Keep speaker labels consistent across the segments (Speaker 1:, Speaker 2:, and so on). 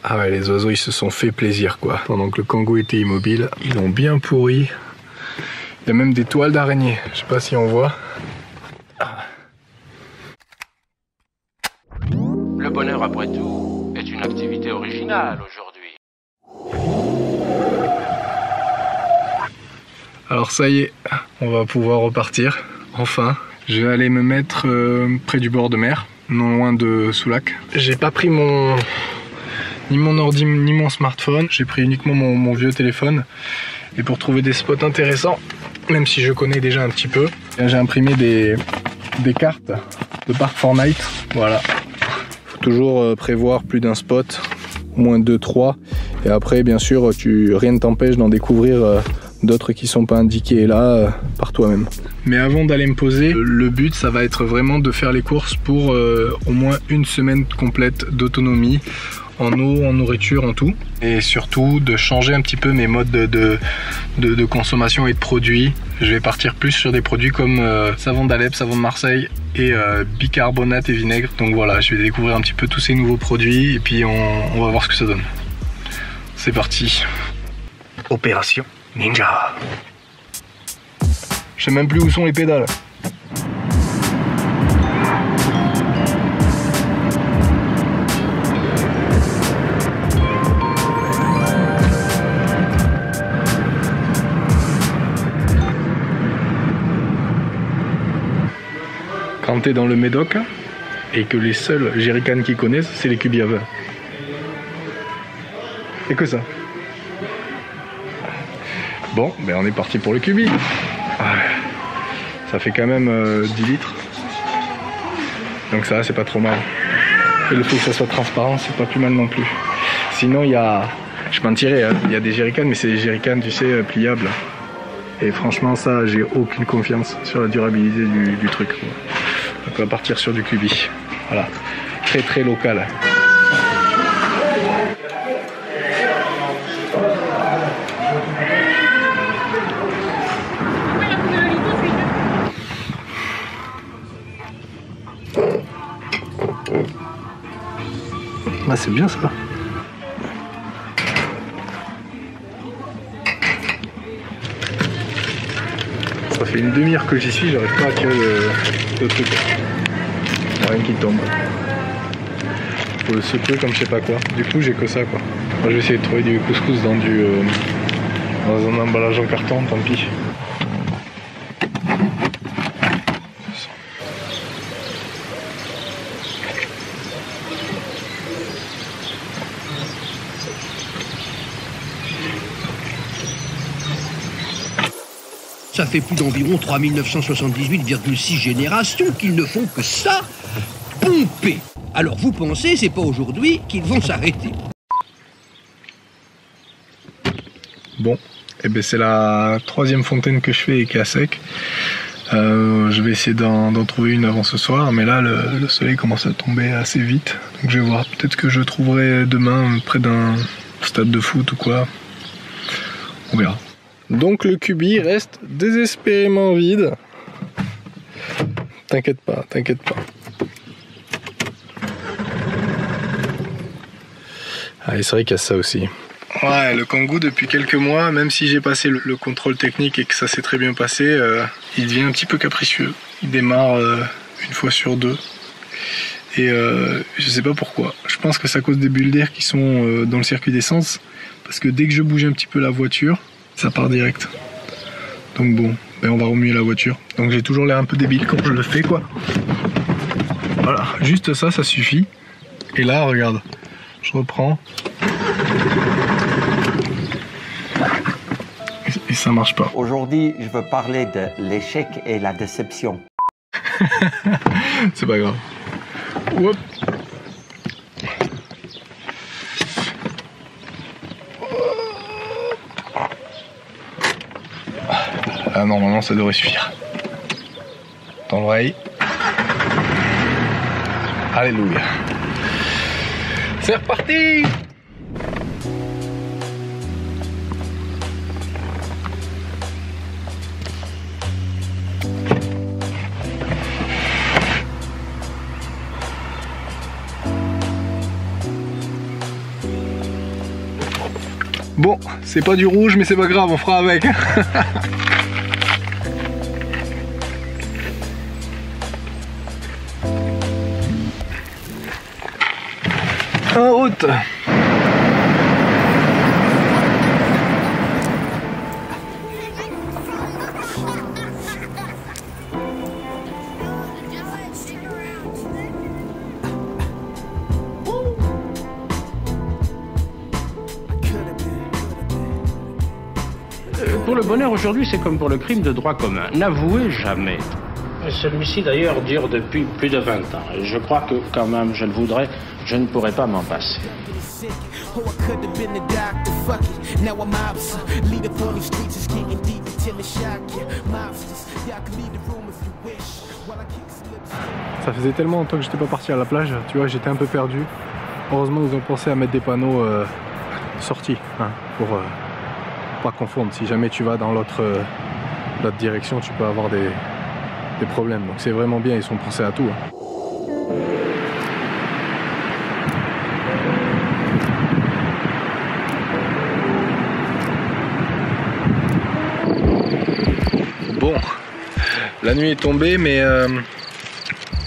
Speaker 1: Ah ouais, les oiseaux ils se sont fait plaisir quoi. Pendant que le Kangoo était immobile, ils l'ont bien pourri. Il y a même des toiles d'araignée, je sais pas si on voit.
Speaker 2: Le bonheur, après tout, est une activité originale aujourd'hui.
Speaker 1: Alors ça y est, on va pouvoir repartir, enfin. Je vais aller me mettre près du bord de mer, non loin de Soulac. J'ai pas pris ni mon ordi ni mon smartphone, j'ai pris uniquement mon vieux téléphone. Et pour trouver des spots intéressants, même si je connais déjà un petit peu, j'ai imprimé des cartes de parc Fortnite. Voilà. Faut toujours prévoir plus d'un spot, au moins 2-3. Et après, bien sûr, rien ne t'empêche d'en découvrir d'autres qui sont pas indiqués là par toi-même. Mais avant d'aller me poser, le but ça va être vraiment de faire les courses pour au moins une semaine complète d'autonomie en eau, en nourriture, en tout. Et surtout de changer un petit peu mes modes de consommation et de produits. Je vais partir plus sur des produits comme savon d'Alep, savon de Marseille et bicarbonate et vinaigre. Donc voilà, je vais découvrir un petit peu tous ces nouveaux produits et puis on va voir ce que ça donne. C'est parti. Opération Ninja. Je sais même plus où sont les pédales. Quand t'es dans le Médoc et que les seuls jerrycans qu'ils connaissent, c'est les Cubi à vin. Et que ça. Bon, ben on est parti pour le Cubi. Ça fait quand même 10 litres. Donc ça, c'est pas trop mal. Et le fait que ça soit transparent, c'est pas plus mal non plus. Sinon, il y a... Je mentirais, hein, il y a des jerrycans, mais c'est des jerrycans, tu sais, pliables. Et franchement, ça, j'ai aucune confiance sur la durabilité du truc. Donc on va partir sur du Cubi. Voilà. Très très local. Ah, c'est bien ça. Ça fait une demi-heure que j'y suis, j'arrive pas à tirer le truc. Il n'y a rien qui tombe. Faut le secouer comme je sais pas quoi. Du coup j'ai que ça quoi. Moi, je vais essayer de trouver du couscous dans un emballage en carton, tant pis.
Speaker 3: Ça fait plus d'environ 3978,6 générations qu'ils ne font que ça, pomper. Alors vous pensez, c'est pas aujourd'hui qu'ils vont s'arrêter.
Speaker 1: Bon, et ben c'est la troisième fontaine que je fais et qui est à sec. Je vais essayer d'en trouver une avant ce soir, mais là le soleil commence à tomber assez vite. Donc je vais voir, peut-être que je trouverai demain près d'un stade de foot ou quoi. On verra. Donc le Cubi reste désespérément vide. T'inquiète pas, t'inquiète pas. Ah, c'est vrai qu'il y a ça aussi. Ouais, le Kangoo depuis quelques mois, même si j'ai passé le contrôle technique et que ça s'est très bien passé, il devient un petit peu capricieux. Il démarre une fois sur deux. Et je sais pas pourquoi. Je pense que c'est à cause des bulles d'air qui sont dans le circuit d'essence. Parce que dès que je bouge un petit peu la voiture, ça part direct. Donc bon, ben on va remuer la voiture. Donc j'ai toujours l'air un peu débile quand je le fais quoi. Voilà, juste ça, ça suffit. Et là, regarde, je reprends. Et ça marche pas.
Speaker 4: Aujourd'hui, je veux parler de l'échec et la déception.
Speaker 1: C'est pas grave. Hop. Ah, normalement ça devrait suffire. Dans l'oreille. Alléluia. C'est reparti. Bon, c'est pas du rouge, mais c'est pas grave, on fera avec. En route.
Speaker 2: Pour le bonheur aujourd'hui, c'est comme pour le crime de droit commun. N'avouez jamais. Celui-ci d'ailleurs dure depuis plus de 20 ans. Et je crois que quand même je le voudrais, je ne pourrais pas m'en passer.
Speaker 1: Ça faisait tellement longtemps que j'étais pas parti à la plage, tu vois, j'étais un peu perdu. Heureusement ils ont pensé à mettre des panneaux sortis, hein, pour pas confondre. Si jamais tu vas dans l'autre direction, tu peux avoir des problèmes. Donc c'est vraiment bien, ils sont pensés à tout. Hein. Bon, la nuit est tombée, mais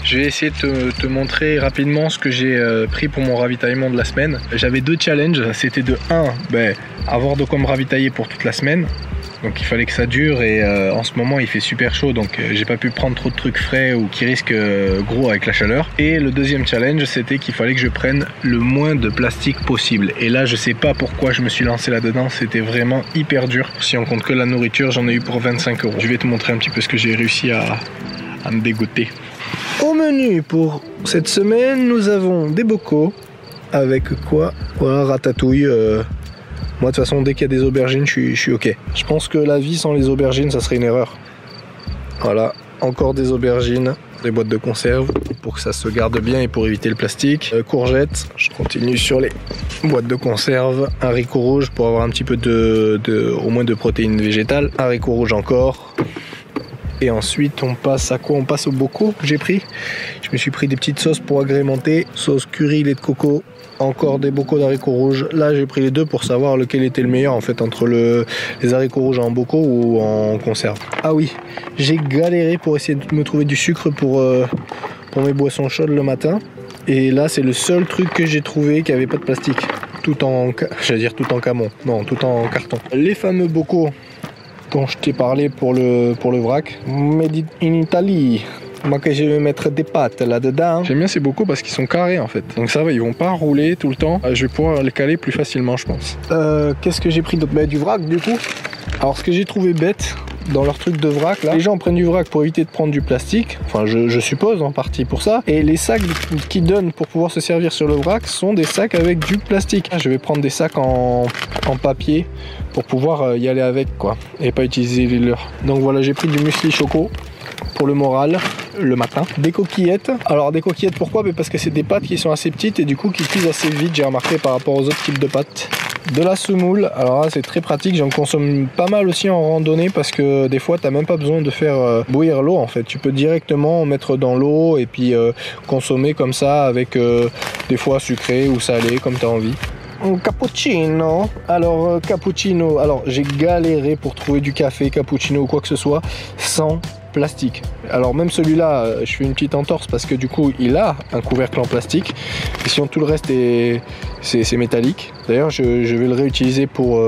Speaker 1: je vais essayer de te montrer rapidement ce que j'ai pris pour mon ravitaillement de la semaine. J'avais 2 challenges, c'était de 1, avoir de quoi me ravitailler pour toute la semaine. Donc il fallait que ça dure et en ce moment il fait super chaud, donc j'ai pas pu prendre trop de trucs frais ou qui risquent gros avec la chaleur. Et le deuxième challenge, c'était qu'il fallait que je prenne le moins de plastique possible. Et là je sais pas pourquoi je me suis lancé là-dedans, c'était vraiment hyper dur. Si on compte que la nourriture, j'en ai eu pour 25 €. Je vais te montrer un petit peu ce que j'ai réussi à me dégoûter. Au menu pour cette semaine, nous avons des bocaux avec quoi? Voilà, ratatouille. Moi de toute façon dès qu'il y a des aubergines je suis ok. Je pense que la vie sans les aubergines ça serait une erreur. Voilà, encore des aubergines, des boîtes de conserve pour que ça se garde bien et pour éviter le plastique. Courgettes, je continue sur les boîtes de conserve. Haricots rouges pour avoir un petit peu au moins de protéines végétales. Haricots rouges encore. Et ensuite on passe à quoi? On passe aux bocaux que j'ai pris. Je me suis pris des petites sauces pour agrémenter. Sauce curry, lait de coco. Encore des bocaux d'haricots rouges. Là j'ai pris les deux pour savoir lequel était le meilleur en fait, entre les haricots rouges en bocaux ou en conserve. Ah oui, j'ai galéré pour essayer de me trouver du sucre pour mes boissons chaudes le matin. Et là c'est le seul truc que j'ai trouvé qui avait pas de plastique. Tout en camon. Non, tout en carton. Les fameux bocaux dont je t'ai parlé pour le vrac. Made in Italy. Moi que je vais mettre des pâtes là-dedans. J'aime bien ces bocaux parce qu'ils sont carrés en fait. Donc ça va, ils vont pas rouler tout le temps. Je vais pouvoir les caler plus facilement je pense. Qu'est-ce que j'ai pris d'autre? Du vrac du coup. Alors ce que j'ai trouvé bête dans leur truc de vrac là, les gens prennent du vrac pour éviter de prendre du plastique. Enfin je suppose en partie pour ça. Et les sacs qu'ils donnent pour pouvoir se servir sur le vrac sont des sacs avec du plastique. Je vais prendre des sacs en papier pour pouvoir y aller avec quoi. Et pas utiliser les leurs. Donc voilà, j'ai pris du muesli choco pour le moral le matin. Des coquillettes. Alors des coquillettes pourquoi? Parce que c'est des pâtes qui sont assez petites et du coup qui cuisent assez vite, j'ai remarqué par rapport aux autres types de pâtes. De la semoule, alors là c'est très pratique, j'en consomme pas mal aussi en randonnée parce que des fois t'as même pas besoin de faire bouillir l'eau en fait, tu peux directement mettre dans l'eau et puis consommer comme ça avec des fois sucré ou salé comme t'as envie. Un cappuccino. Alors cappuccino, alors j'ai galéré pour trouver du café, cappuccino ou quoi que ce soit sans plastique. Alors même celui-là, je fais une petite entorse parce que du coup il a un couvercle en plastique. Et sinon tout le reste c'est métallique. D'ailleurs je vais le réutiliser pour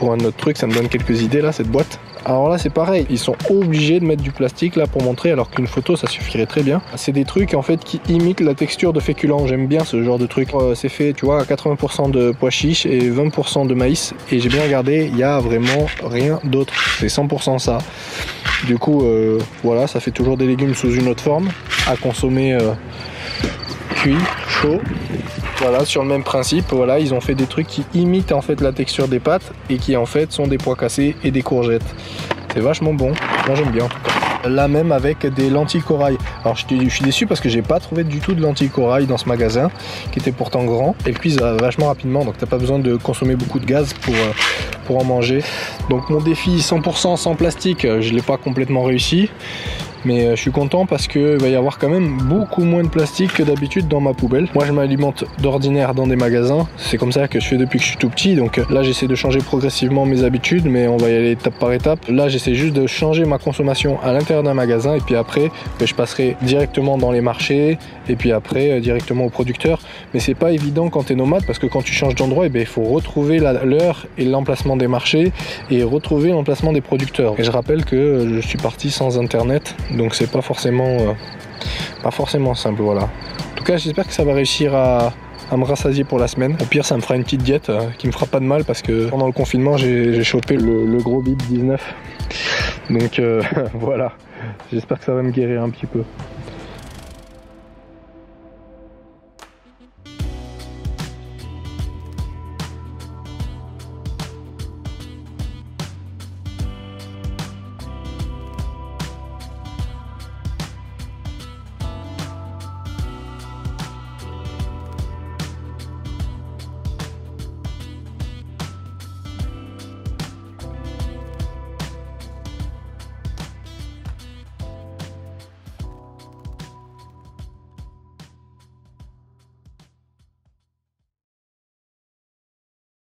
Speaker 1: un autre truc, ça me donne quelques idées là cette boîte. Alors là c'est pareil, ils sont obligés de mettre du plastique là pour montrer alors qu'une photo ça suffirait très bien. C'est des trucs en fait qui imitent la texture de féculents, j'aime bien ce genre de truc. C'est fait tu vois à 80% de pois chiches et 20% de maïs et j'ai bien regardé, il y a vraiment rien d'autre, c'est 100% ça. Du coup voilà, ça fait toujours des légumes sous une autre forme à consommer cuit, chaud. Voilà, sur le même principe, voilà, ils ont fait des trucs qui imitent en fait la texture des pâtes et qui en fait sont des pois cassés et des courgettes. C'est vachement bon, moi j'aime bien en tout cas. Là même avec des lentilles corail. Alors je suis déçu parce que j'ai pas trouvé du tout de lentilles corail dans ce magasin qui était pourtant grand. Elles cuisent vachement rapidement donc t'as pas besoin de consommer beaucoup de gaz pour en manger. Donc mon défi 100% sans plastique, je l'ai pas complètement réussi. Mais je suis content parce qu'il va y avoir quand même beaucoup moins de plastique que d'habitude dans ma poubelle. Moi je m'alimente d'ordinaire dans des magasins, c'est comme ça que je fais depuis que je suis tout petit. Donc là j'essaie de changer progressivement mes habitudes, mais on va y aller étape par étape. Là j'essaie juste de changer ma consommation à l'intérieur d'un magasin, et puis après je passerai directement dans les marchés, et puis après directement au producteur. Mais c'est pas évident quand tu es nomade, parce que quand tu changes d'endroit, il faut retrouver l'heure et l'emplacement des marchés et retrouver l'emplacement des producteurs. Et je rappelle que je suis parti sans internet, donc c'est pas forcément simple, voilà. En tout cas j'espère que ça va réussir à me rassasier pour la semaine. Au pire ça me fera une petite diète qui me fera pas de mal, parce que pendant le confinement j'ai chopé le gros bip 19. Donc voilà, j'espère que ça va me guérir un petit peu.